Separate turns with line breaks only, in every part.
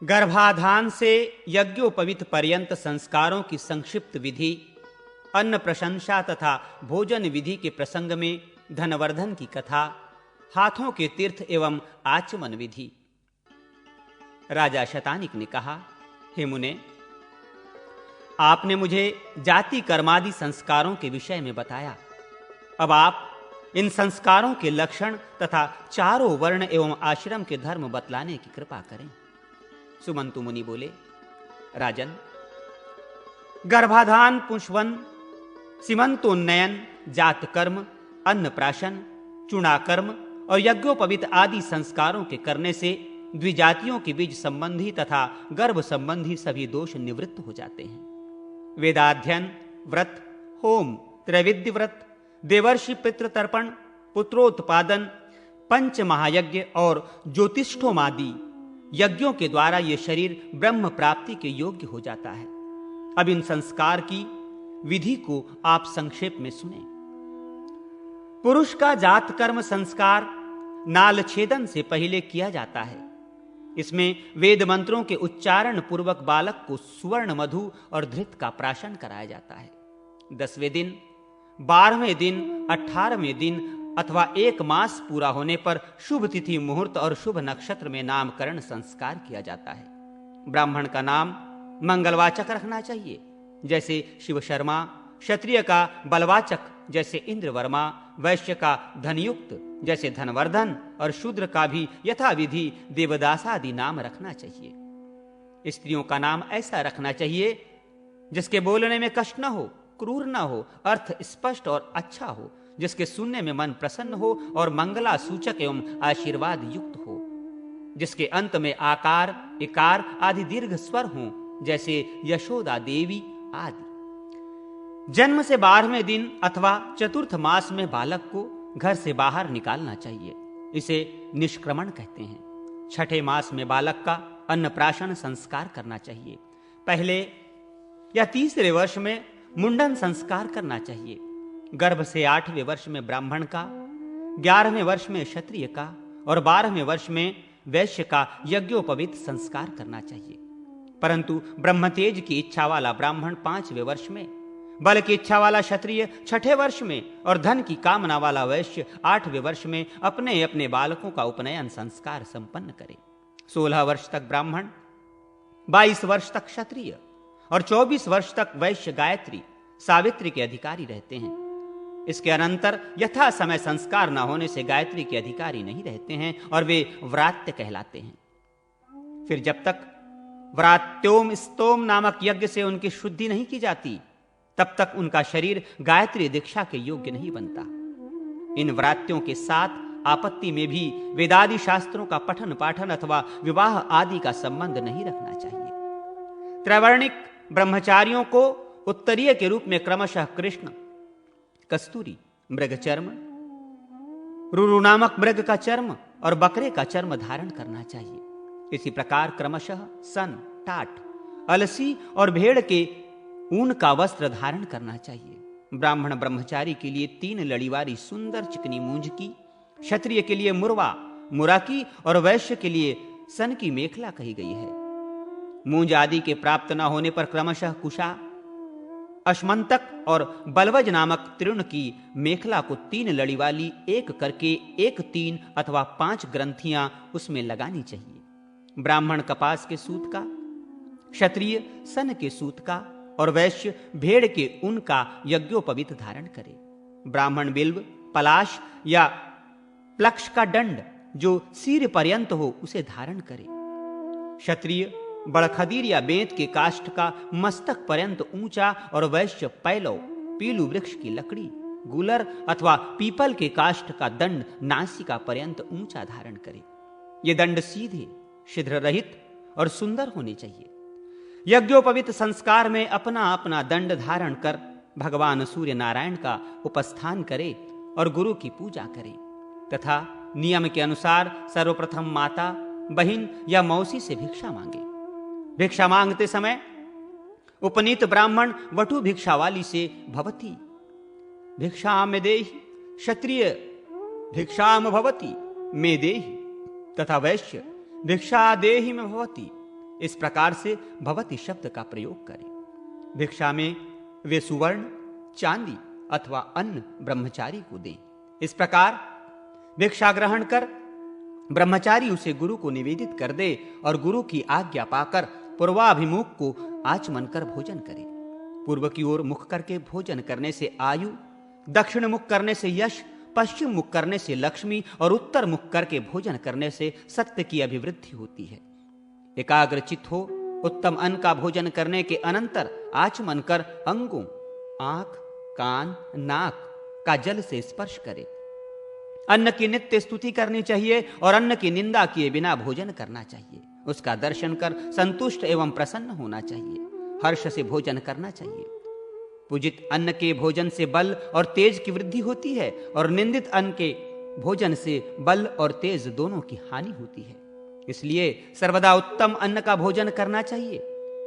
गर्भाधान से यज्ञोपवीत पर्यंत संस्कारों की संक्षिप्त विधि, अन्न प्रशंसा तथा भोजन विधि के प्रसंग में धनवर्धन की कथा, हाथों के तीर्थ एवं आचमन विधि। राजा शतानिक ने कहा, हे मुने, आपने मुझे जाति कर्मादि संस्कारों के विषय में बताया। अब आप इन संस्कारों के लक्षण तथा चारों वर्ण एवं आश्रम के धर्म बतलाने की कृपा करें। सुमंतु मुनि बोले, राजन, गर्भाधान, पुंसवन, सीमंतोन्नयन, जात कर्म, अन्नप्राशन, चूणाकर्म और यज्ञोपवीत आदि संस्कारों के करने से द्विजातियों के बीज संबंधी तथा गर्भ संबंधी सभी दोष निवृत्त हो जाते हैं। वेदाध्ययन, व्रत, होम, त्रैविद्य व्रत, देवर्षि पितृ तर्पण, पुत्रोत्पादन, पंच महायज्ञ और ज्योतिष्ठोमादि यज्ञों के द्वारा यह शरीर ब्रह्म प्राप्ति के योग्य हो जाता है। अब इन संस्कार की विधि को आप संक्षेप में सुने। पुरुष का जात कर्म संस्कार नाल छेदन से पहले किया जाता है। इसमें वेद मंत्रों के उच्चारण पूर्वक बालक को सुवर्ण मधु और धृत का प्राशन कराया जाता है। 10वें दिन, 12वें दिन, 18वें दिन अथवा 1 मास पूरा होने पर शुभ तिथि, मुहूर्त और शुभ नक्षत्र में नामकरण संस्कार किया जाता है। ब्राह्मण का नाम मंगलवाचक रखना चाहिए, जैसे शिव शर्मा, क्षत्रिय का बलवाचक जैसे इंद्र वर्मा, वैश्य का धनयुक्त जैसे धनवर्धन और शूद्र का भी यथाविधि देवदास आदि नाम रखना चाहिए। स्त्रियों का नाम ऐसा रखना चाहिए जिसके बोलने में कष्ट न हो, क्रूर न हो, अर्थ स्पष्ट और अच्छा हो, जिसके सुनने में मन प्रसन्न हो और मंगला सूचक एवं आशीर्वाद युक्त हो, जिसके अंत में आकार, इकार आदि दीर्घ स्वर हों, जैसे यशोदा देवी आदि। जन्म से 12वें दिन अथवा चतुर्थ मास में बालक को घर से बाहर निकालना चाहिए। इसे निष्क्रमण कहते हैं। 6ठे मास में बालक का अन्नप्राशन संस्कार करना चाहिए। पहले या 3रे वर्ष में मुंडन संस्कार करना चाहिए। गर्भ से 8वें वर्ष में ब्राह्मण का, 11वें वर्ष में क्षत्रिय का और 12वें वर्ष में वैश्य का यज्ञोपवीत संस्कार करना चाहिए। परंतु ब्रह्मतेज की इच्छा वाला ब्राह्मण 5वें वर्ष में, बल की इच्छा वाला क्षत्रिय 6ठे वर्ष में और धन की कामना वाला वैश्य 8वें वर्ष में अपने अपने बालकों का उपनयन संस्कार संपन्न करे। 16 वर्ष तक ब्राह्मण, 22 वर्ष तक क्षत्रिय और 24 वर्ष तक वैश्य गायत्री सावित्री के अधिकारी रहते हैं। इसके अनंतर यथा समय संस्कार न होने से गायत्री के अधिकारी नहीं रहते हैं और वे व्रात्य कहलाते हैं। फिर जब तक व्रात्योम स्तोम नामक यज्ञ से उनकी शुद्धि नहीं की जाती, तब तक उनका शरीर गायत्री दीक्षा के योग्य नहीं बनता। इन व्रात्यों के साथ आपत्ति में भी वेदादि शास्त्रों का पठन पाठन अथवा विवाह आदि का संबंध नहीं रखना चाहिए। त्रैवर्णिक ब्रह्मचारियों को उत्तरीय के रूप में क्रमशः कृष्ण, कस्तूरी, मृग चर्म, रुरु नामक मृग का चर्म और बकरे का चर्म धारण करना चाहिए। इसी प्रकार क्रमशः सन, टाट, अलसी और भेड़ के ऊन का वस्त्र धारण करना चाहिए। ब्राह्मण ब्रह्मचारी के लिए 3 लड़ी वाली सुंदर चिकनी मूंज की, क्षत्रिय के लिए मुरवा, मुरा की और वैश्य के लिए सन की मेखला कही गई है। मूंज आदि के प्राप्त न होने पर क्रमशः कुशा, अश्मंतक और बलवज नामक तृण की मेखला को 3 लड़ी वाली एक करके 1, 3 अथवा 5 ग्रंथियां उसमें लगानी चाहिए। ब्राह्मण कपास के सूत का, क्षत्रिय सन के सूत का और वैश्य भेड़ के ऊन का यज्ञोपवीत धारण करे। ब्राह्मण बिल्व, पलाश या प्लक्ष का दंड जो सिर पर्यंत हो उसे धारण करे। क्षत्रिय बड़खदीर या बेंत के काष्ठ का मस्तक पर्यंत ऊंचा और वैश्य पैलव, पीलू वृक्ष की लकड़ी, गुलर अथवा पीपल के काष्ठ का दंड नासिका पर्यंत ऊंचा धारण करे। ये दंड सीधे, छिद्र रहित और सुंदर होने चाहिए। यज्ञोपवीत संस्कार में अपना अपना दंड धारण कर भगवान सूर्य नारायण का उपस्थान करे और गुरु की पूजा करे तथा नियम के अनुसार सर्वप्रथम माता, बहिन या मौसी से भिक्षा मांगे। भिक्षा मांगते समय उपनीत ब्राह्मण वटु भिक्षा वाली से भवती भिक्षाम देहि, क्षत्रिय भिक्षाम भवती मे देहि तथा वैश्य भिक्षा देहि में भवती इस प्रकार से भवति शब्द का प्रयोग करें। भिक्षा में वे सुवर्ण, चांदी अथवा अन्न ब्रह्मचारी को दें। इस प्रकार भिक्षा ग्रहण कर ब्रह्मचारी उसे गुरु को निवेदित कर दे और गुरु की आज्ञा पाकर पूर्वाभिमुख को आचमन कर भोजन करे। पूर्व की ओर मुख करके भोजन करने से आयु, दक्षिण मुख करने से यश, पश्चिम मुख करने से लक्ष्मी और उत्तर मुख करके भोजन करने से सत्य की अभिवृद्धि होती है। एकाग्रचित हो उत्तम अन्न का भोजन करने के अनंतर आचमन कर अंगों, आंख, कान, नाक का जल से स्पर्श करे। अन्न की नित्य स्तुति करनी चाहिए और अन्न की निंदा किए बिना भोजन करना चाहिए। उसका दर्शन कर संतुष्ट एवं प्रसन्न होना चाहिए। हर्ष से भोजन करना चाहिए। पूजित अन्न के भोजन से बल और तेज की वृद्धि होती है और निंदित अन्न के भोजन से बल और तेज दोनों की हानि होती है। इसलिए सर्वदा उत्तम अन्न का भोजन करना चाहिए।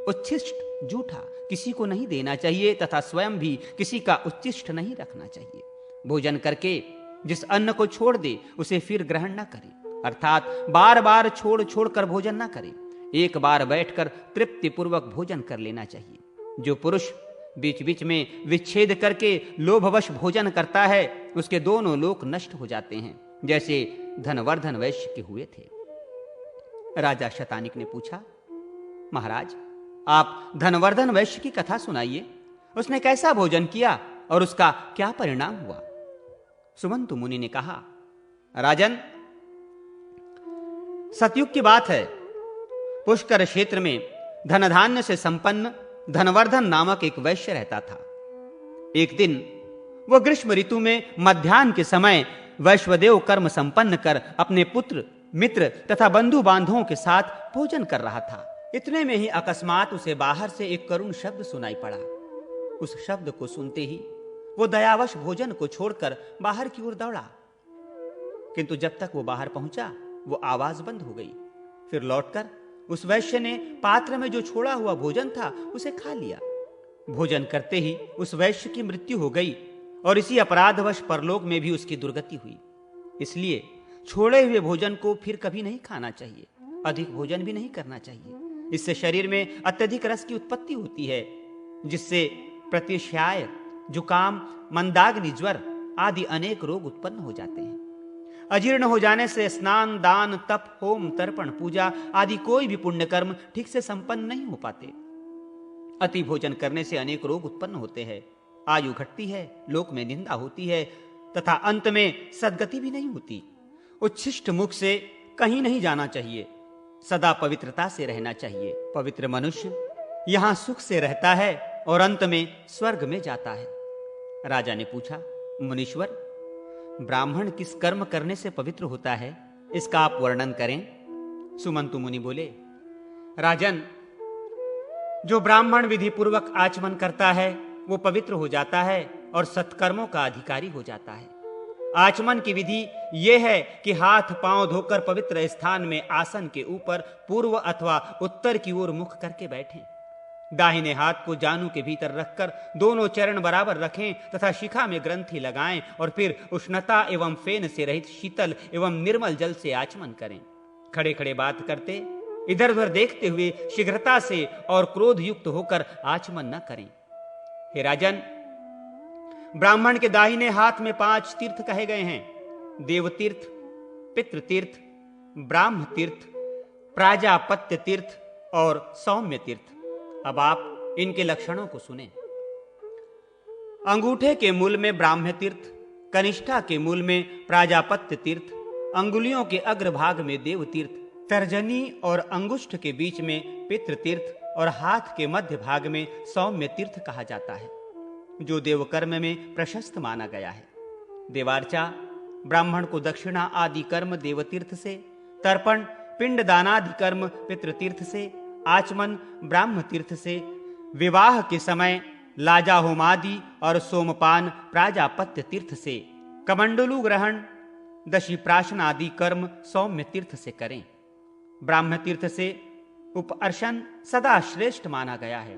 उच्छिष्ट जूठा किसी को नहीं देना चाहिए तथा स्वयं भी किसी का उच्छिष्ट नहीं रखना चाहिए। भोजन करके जिस अन्न को छोड़ दे उसे फिर ग्रहण न करे, अर्थात बार बार छोड़ छोड़ कर भोजन न करे। एक बार बैठकर तृप्ति पूर्वक भोजन कर लेना चाहिए। जो पुरुष बीच बीच में विच्छेद करके लोभवश भोजन करता है उसके दोनों लोक नष्ट हो जाते हैं, जैसे धनवर्धन वैश्य के हुए थे। राजा शतानिक ने पूछा, महाराज आप धनवर्धन वैश्य की कथा सुनाइए। उसने कैसा भोजन किया और उसका क्या परिणाम हुआ? सुमंतु मुनि ने कहा, राजन सतयुग की बात है। पुष्कर क्षेत्र में धनधान्य से संपन्न धनवर्धन नामक एक वैश्य रहता था। एक दिन वह ग्रीष्म ऋतु में मध्याह्न के समय वैश्वदेव कर्म संपन्न कर अपने पुत्र, मित्र तथा बंधु बांधवों के साथ भोजन कर रहा था। इतने में ही अकस्मात उसे बाहर से एक करुण शब्द सुनाई पड़ा। उस शब्द को सुनते ही वो दयावश भोजन को छोड़कर बाहर की ओर दौड़ा, किंतु जब तक वो बाहर पहुंचा वो आवाज बंद हो गई। फिर लौटकर उस वैश्य ने पात्र में जो छोड़ा हुआ भोजन था उसे खा लिया। भोजन करते ही उस वैश्य की मृत्यु हो गई और इसी अपराधवश परलोक में भी उसकी दुर्गति हुई। इसलिए छोड़े हुए भोजन को फिर कभी नहीं खाना चाहिए। अधिक भोजन भी नहीं करना चाहिए। इससे शरीर में अत्यधिक रस की उत्पत्ति होती है, जिससे प्रतिशाय, जुकाम, मंदाग्नि, ज्वर आदि अनेक रोग उत्पन्न हो जाते हैं। अजीर्ण हो जाने से स्नान, दान, तप, होम, तर्पण, पूजा आदि कोई भी पुण्य कर्म ठीक से संपन्न नहीं हो पाते। अति भोजन करने से अनेक रोग उत्पन्न होते हैं। आयु घटती है, लोक में निंदा होती है तथा अंत में सद्गति भी नहीं होती। उच्छिष्ट मुख से कहीं नहीं जाना चाहिए। सदा पवित्रता से रहना चाहिए। पवित्र मनुष्य यहां सुख से रहता है और अंत में स्वर्ग में जाता है। राजा ने पूछा, मुनीश्वर ब्राह्मण किस कर्म करने से पवित्र होता है, इसका आप वर्णन करें। सुमंतु मुनि बोले, राजन जो ब्राह्मण विधि पूर्वक आचमन करता है वो पवित्र हो जाता है और सत्कर्मों का अधिकारी हो जाता है। आचमन की विधि यह है कि हाथ पांव धोकर पवित्र स्थान में आसन के ऊपर पूर्व अथवा उत्तर की ओर मुख करके बैठें। दाहिने हाथ को जानु के भीतर रखकर दोनों चरण बराबर रखें तथा शिखा में ग्रंथि लगाएं और फिर उष्णता एवं फेन से रहित शीतल एवं निर्मल जल से आचमन करें। खड़े खड़े बात करते, इधर उधर देखते हुए शीघ्रता से और क्रोध युक्त होकर आचमन न करें। हे राजन, ब्राह्मण के दाहिने हाथ में 5 तीर्थ कहे गए हैं: देवतीर्थ, पितृतीर्थ, ब्राह्म तीर्थ, प्राजापत्य तीर्थ और सौम्य तीर्थ। अब आप इनके लक्षणों को सुने। अंगूठे के मूल में ब्राह्म तीर्थ, कनिष्ठा के मूल में प्राजापत्य तीर्थ, अंगुलियों के अग्रभाग में देव तीर्थ, तर्जनी और अंगुष्ठ के बीच में पितृ तीर्थ और हाथ के मध्य भाग में सौम्य तीर्थ कहा जाता है, जो देवकर्म में प्रशस्त माना गया है। देवार्चा, ब्राह्मण को दक्षिणा आदि कर्म देवतीर्थ से, तर्पण, पिंड दानादि कर्म पितृतीर्थ से, आचमन ब्राह्म तीर्थ से, विवाह के समय लाजा होमादि और सोमपान प्राजापत्य तीर्थ से, कमंडलू ग्रहण, दशी प्राशन आदि कर्म सौम्य तीर्थ से करें। ब्राह्म तीर्थ से उपअर्शन सदा श्रेष्ठ माना गया है।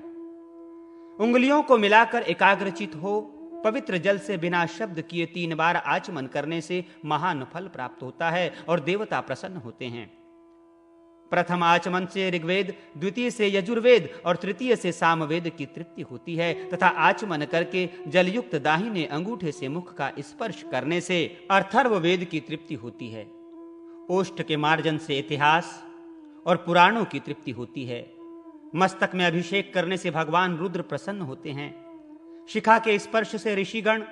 उंगलियों को मिलाकर एकाग्रचित हो पवित्र जल से बिना शब्द किए 3 बार आचमन करने से महान फल प्राप्त होता है और देवता प्रसन्न होते हैं। प्रथम आचमन से ऋग्वेद, द्वितीय से यजुर्वेद और तृतीय से सामवेद की तृप्ति होती है तथा आचमन करके जलयुक्त दाहिने अंगूठे से मुख का स्पर्श करने से अथर्ववेद की तृप्ति होती है। ओष्ठ के मार्जन से इतिहास और पुराणों की तृप्ति होती है। मस्तक में अभिषेक करने से भगवान रुद्र प्रसन्न होते हैं। शिखा के स्पर्श से ऋषिगण,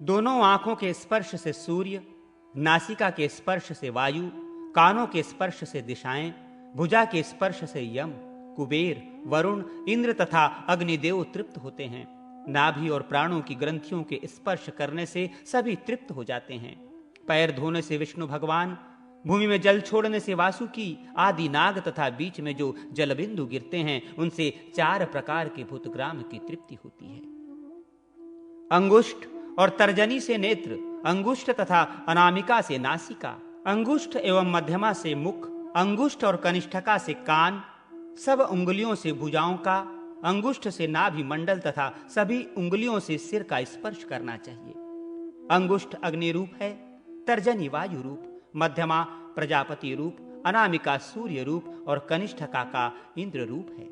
दोनों आंखों के स्पर्श से सूर्य, नासिका के स्पर्श से वायु, कानों के स्पर्श से दिशाएं, भुजा के स्पर्श से यम, कुबेर, वरुण, इंद्र तथा अग्निदेव तृप्त होते हैं। नाभि और प्राणों की ग्रंथियों के स्पर्श करने से सभी तृप्त हो जाते हैं। पैर धोने से विष्णु भगवान, भूमि में जल छोड़ने से वासुकी आदि नाग तथा बीच में जो जलबिंदु गिरते हैं उनसे 4 प्रकार के भूतग्राम की तृप्ति होती है। अंगुष्ठ और तर्जनी से नेत्र, अंगुष्ठ तथा अनामिका से नासिका, अंगुष्ठ एवं मध्यमा से मुख, अंगुष्ठ और कनिष्ठका से कान, सब उंगलियों से भुजाओं का, अंगुष्ठ से नाभि मंडल तथा सभी उंगलियों से सिर का स्पर्श करना चाहिए। अंगुष्ठ अग्नि रूप है, तर्जनी वायु रूप, मध्यमा प्रजापति रूप, अनामिका सूर्य रूप और कनिष्ठका का इंद्र रूप है।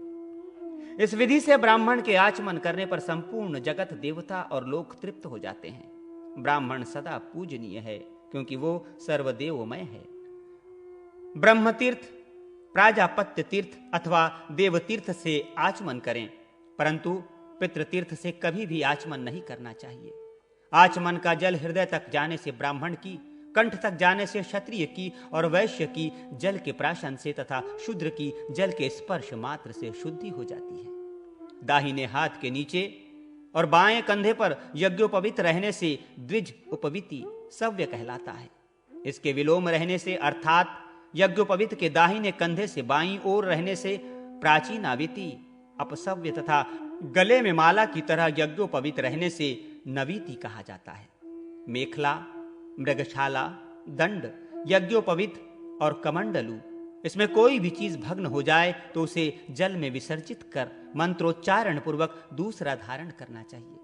इस विधि से ब्राह्मण के आचमन करने पर संपूर्ण जगत, देवता और लोक तृप्त हो जाते हैं। ब्राह्मण सदा पूजनीय है क्योंकि वो सर्वदेवमय है। ब्रह्म तीर्थ, प्राजापत्य तीर्थ अथवा देव तीर्थ से आचमन करें, परंतु पितृतीर्थ से कभी भी आचमन नहीं करना चाहिए। आचमन का जल हृदय तक जाने से ब्राह्मण की, कंठ तक जाने से क्षत्रिय की और वैश्य की जल के प्राशन से तथा शूद्र की जल के स्पर्श मात्र से शुद्धि हो जाती है। दाहिने हाथ के नीचे और बाएं कंधे पर यज्ञोपवीत रहने से द्विज उपवीति सव्य कहलाता है। इसके विलोम रहने से अर्थात यज्ञोपवीत के दाहिने कंधे से बाईं ओर रहने से प्राचीनावीति अपसव्य तथा गले में माला की तरह यज्ञोपवीत रहने से नवीति कहा जाता है। मेखला, मृगशाला, दंड, यज्ञोपवीत और कमंडलू, इसमें कोई भी चीज भग्न हो जाए तो उसे जल में विसर्जित कर मंत्रोच्चारण पूर्वक दूसरा धारण करना चाहिए।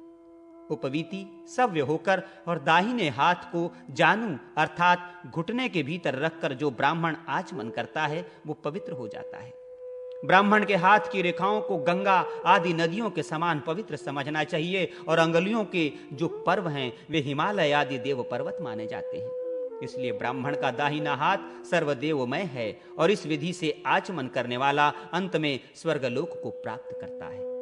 उपवीति सव्य होकर और दाहिने हाथ को जानू अर्थात घुटने के भीतर रखकर जो ब्राह्मण आचमन करता है वो पवित्र हो जाता है। ब्राह्मण के हाथ की रेखाओं को गंगा आदि नदियों के समान पवित्र समझना चाहिए और अंगुलियों के जो पर्व हैं वे हिमालय आदि देव पर्वत माने जाते हैं। इसलिए ब्राह्मण का दाहिना हाथ सर्वदेवमय है और इस विधि से आचमन करने वाला अंत में स्वर्गलोक को प्राप्त करता है।